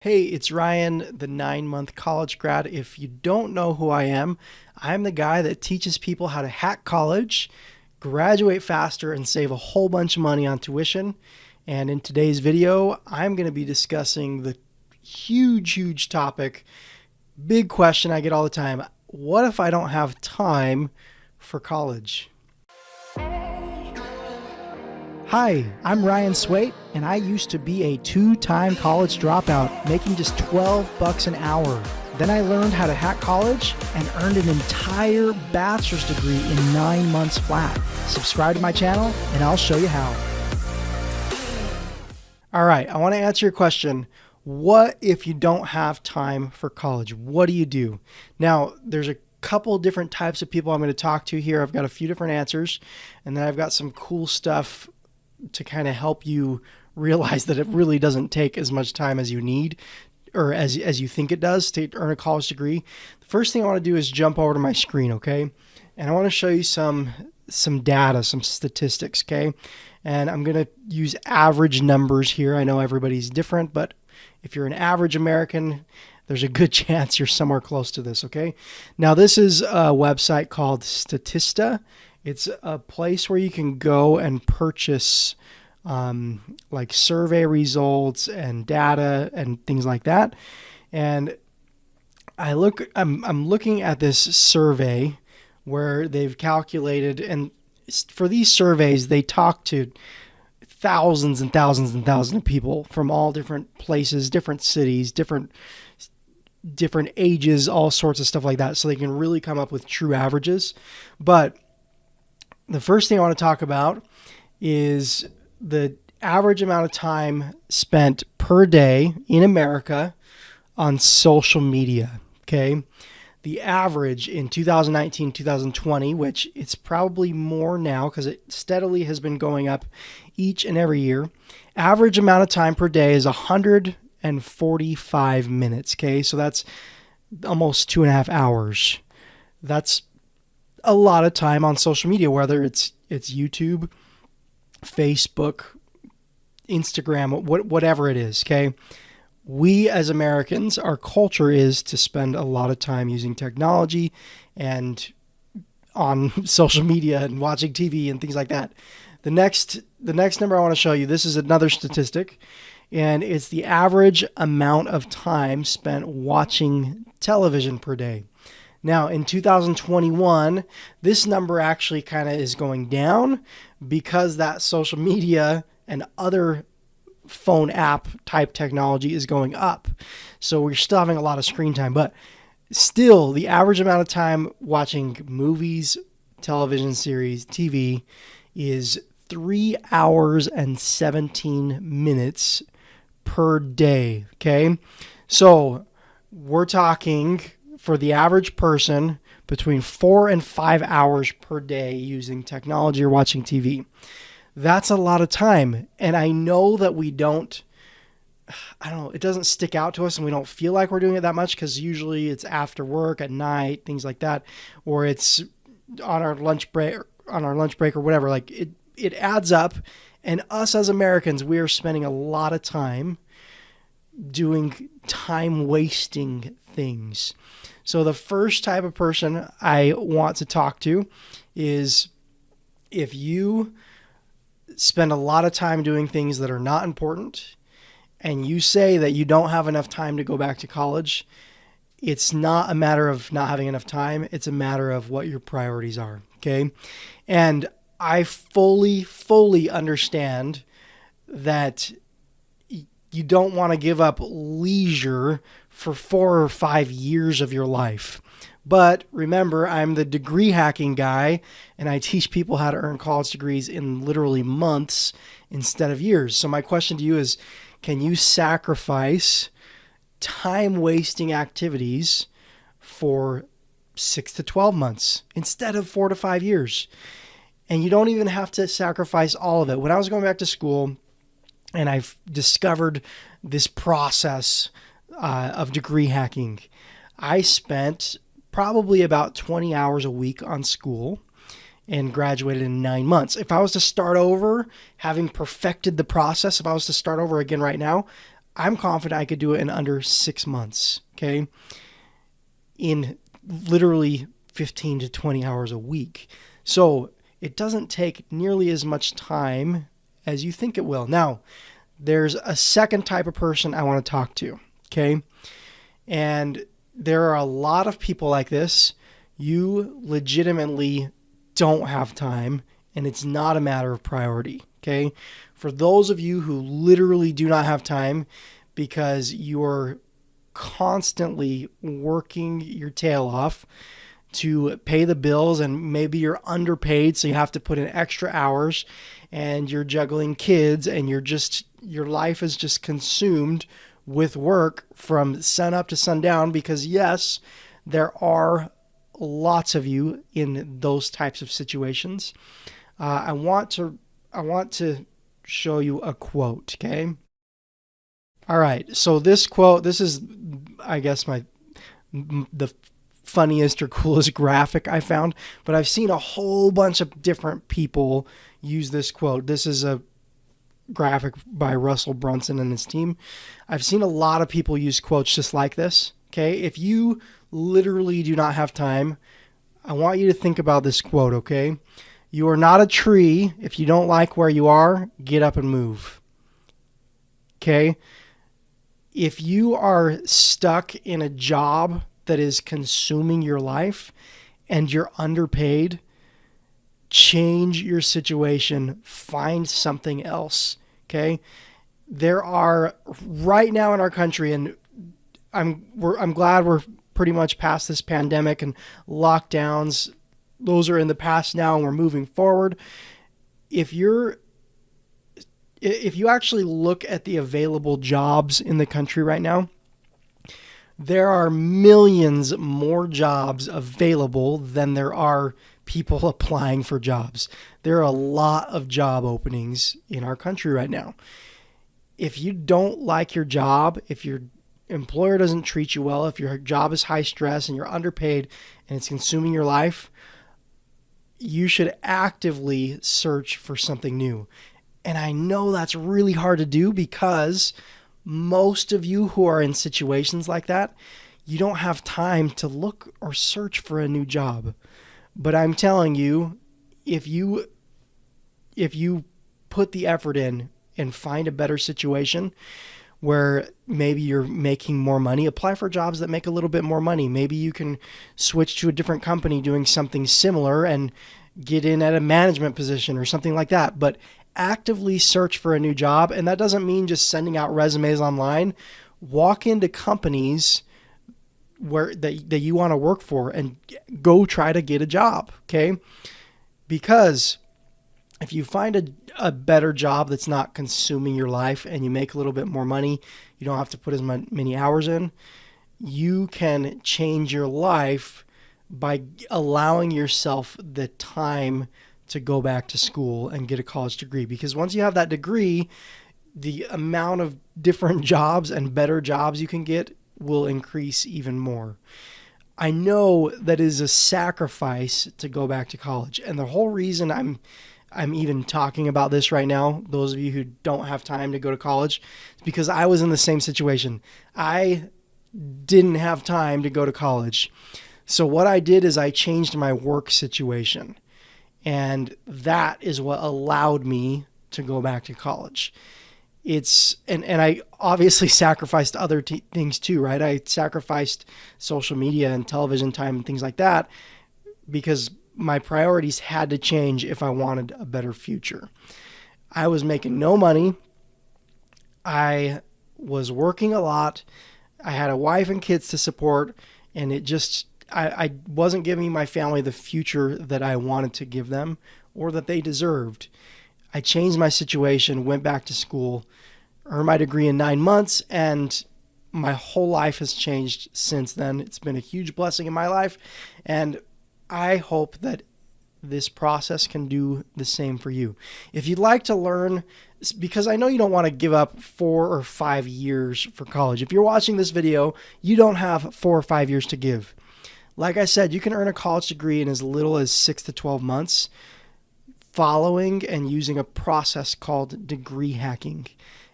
Hey, it's Ryan, the 9-month college grad. If you don't know who I am, I'm the guy that teaches people how to hack college, graduate faster, and save a whole bunch of money on tuition. And in today's video, I'm going to be discussing the huge topic, big question I get all the time. What if I don't have time for college? Hi, I'm Ryan Swayt, and I used to be a 2-time college dropout, making just $12 an hour. Then I learned how to hack college and earned an entire bachelor's degree in 9 months flat. Subscribe to my channel, and I'll show you how. All right, I want to answer your question. What if you don't have time for college? What do you do? Now, there's a couple different types of people I'm going to talk to here. I've got a few different answers, and then I've got some cool stuff to kind of help you realize that it really doesn't take as much time as you need or as you think it does to earn a college degree. The first thing I want to do is jump over to my screen, okay? And I want to show you some data, some statistics, okay? And I'm going to use average numbers here. I know everybody's different, but if you're an average American, there's a good chance you're somewhere close to this, okay? Now, this is a website called Statista. It's a place where you can go and purchase like survey results and data and things like that. And I'm looking at this survey where they've calculated, and for these surveys, they talk to thousands and thousands and thousands of people from all different places, different cities, different ages, all sorts of stuff like that. So they can really come up with true averages. But the first thing I want to talk about is the average amount of time spent per day in America on social media, okay? The average in 2019, 2020, which it's probably more now because it steadily has been going up each and every year. Average amount of time per day is 145 minutes, okay? So that's almost 2.5 hours. That's a lot of time on social media, whether it's YouTube, Facebook, Instagram, whatever it is, okay? We as Americans, our culture is to spend a lot of time using technology and on social media and watching TV and things like that. The next number I want to show you, this is another statistic, and it's the average amount of time spent watching television per day. Now, in 2021, this number actually kind of is going down because that social media and other phone app type technology is going up. So we're still having a lot of screen time, but still the average amount of time watching movies, television series, TV is 3 hours and 17 minutes per day, okay? So we're talking, for the average person, between 4 and 5 hours per day using technology or watching TV. That's a lot of time. And I know that it doesn't stick out to us and we don't feel like we're doing it that much because usually it's after work, at night, things like that, or it's on our lunch break or whatever. Like it adds up. And us as Americans, we are spending a lot of time doing time-wasting things. So the first type of person I want to talk to is if you spend a lot of time doing things that are not important and you say that you don't have enough time to go back to college, it's not a matter of not having enough time. It's a matter of what your priorities are, okay? And I fully understand that you don't want to give up leisure for 4 or 5 years of your life. But remember, I'm the degree hacking guy, and I teach people how to earn college degrees in literally months instead of years. So my question to you is, can you sacrifice time-wasting activities for 6 to 12 months instead of 4 to 5 years? And you don't even have to sacrifice all of it. When I was going back to school, and I've discovered this process of degree hacking, I spent probably about 20 hours a week on school and graduated in 9 months. If I was to start over, having perfected the process, if I was to start over again right now, I'm confident I could do it in under 6 months, okay? In literally 15 to 20 hours a week. So it doesn't take nearly as much time as you think it will. Now, there's a second type of person I want to talk to, okay? And there are a lot of people like this. You legitimately don't have time, and it's not a matter of priority, okay? For those of you who literally do not have time because you're constantly working your tail off to pay the bills, and maybe you're underpaid, so you have to put in extra hours, and you're juggling kids, and your life is just consumed with work from sun up to sundown, because yes, there are lots of you in those types of situations. I want to show you a quote, okay? All right, so this quote, this is, I guess, the funniest or coolest graphic I found, but I've seen a whole bunch of different people use this quote. This is a graphic by Russell Brunson and his team. I've seen a lot of people use quotes just like this, okay? If you literally do not have time, I want you to think about this quote, okay? You are not a tree. If you don't like where you are, get up and move, okay? If you are stuck in a job that is consuming your life and you're underpaid, change your situation, find something else, okay? There are, right now in our country, and I'm glad we're pretty much past this pandemic and lockdowns. Those are in the past now, and we're moving forward. If you actually look at the available jobs in the country right now, there are millions more jobs available than there are people applying for jobs. There are a lot of job openings in our country right now. If you don't like your job, if your employer doesn't treat you well, if your job is high stress and you're underpaid and it's consuming your life, you should actively search for something new. And I know that's really hard to do because most of you who are in situations like that, you don't have time to look or search for a new job. But I'm telling you, if you put the effort in and find a better situation where maybe you're making more money, apply for jobs that make a little bit more money. Maybe you can switch to a different company doing something similar and get in at a management position or something like that. But actively search for a new job. And that doesn't mean just sending out resumes online. Walk into companies that you want to work for and go try to get a job, okay? Because if you find a better job that's not consuming your life and you make a little bit more money, you don't have to put as many hours in, you can change your life by allowing yourself the time to go back to school and get a college degree. Because once you have that degree, the amount of different jobs and better jobs you can get will increase even more. I know that is a sacrifice to go back to college. And the whole reason I'm even talking about this right now, those of you who don't have time to go to college, is because I was in the same situation. I didn't have time to go to college. So what I did is I changed my work situation. And that is what allowed me to go back to college. And I obviously sacrificed other things too, right? I sacrificed social media and television time and things like that because my priorities had to change if I wanted a better future. I was making no money. I was working a lot. I had a wife and kids to support, and I wasn't giving my family the future that I wanted to give them or that they deserved. I changed my situation, went back to school, earned my degree in 9 months, and my whole life has changed since then. It's been a huge blessing in my life, and I hope that this process can do the same for you. If you'd like to learn, because I know you don't want to give up 4 or 5 years for college. If you're watching this video, you don't have 4 or 5 years to give. Like I said, you can earn a college degree in as little as 6 to 12 months following and using a process called degree hacking.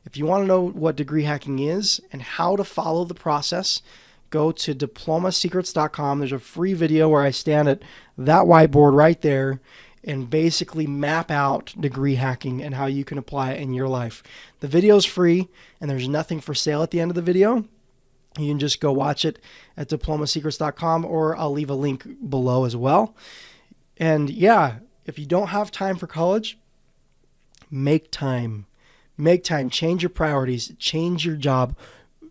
If you want to know what degree hacking is and how to follow the process, go to diplomasecrets.com. There's a free video where I stand at that whiteboard right there and basically map out degree hacking and how you can apply it in your life. The video is free and there's nothing for sale at the end of the video. You can just go watch it at diplomasecrets.com, or I'll leave a link below as well. And yeah, if you don't have time for college, make time. Make time. Change your priorities. Change your job.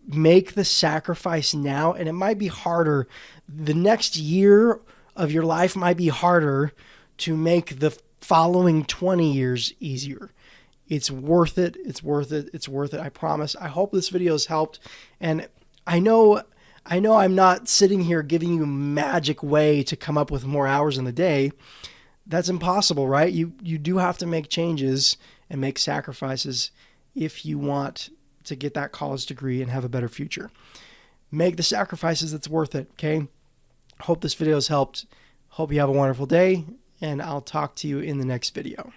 Make the sacrifice now. And it might be harder. The next year of your life might be harder to make the following 20 years easier. It's worth it. It's worth it. It's worth it. I promise. I hope this video has helped. And I know I'm not sitting here giving you a magic way to come up with more hours in the day. That's impossible, right? You do have to make changes and make sacrifices if you want to get that college degree and have a better future. Make the sacrifices. It's worth it, okay? Hope this video has helped. Hope you have a wonderful day, and I'll talk to you in the next video.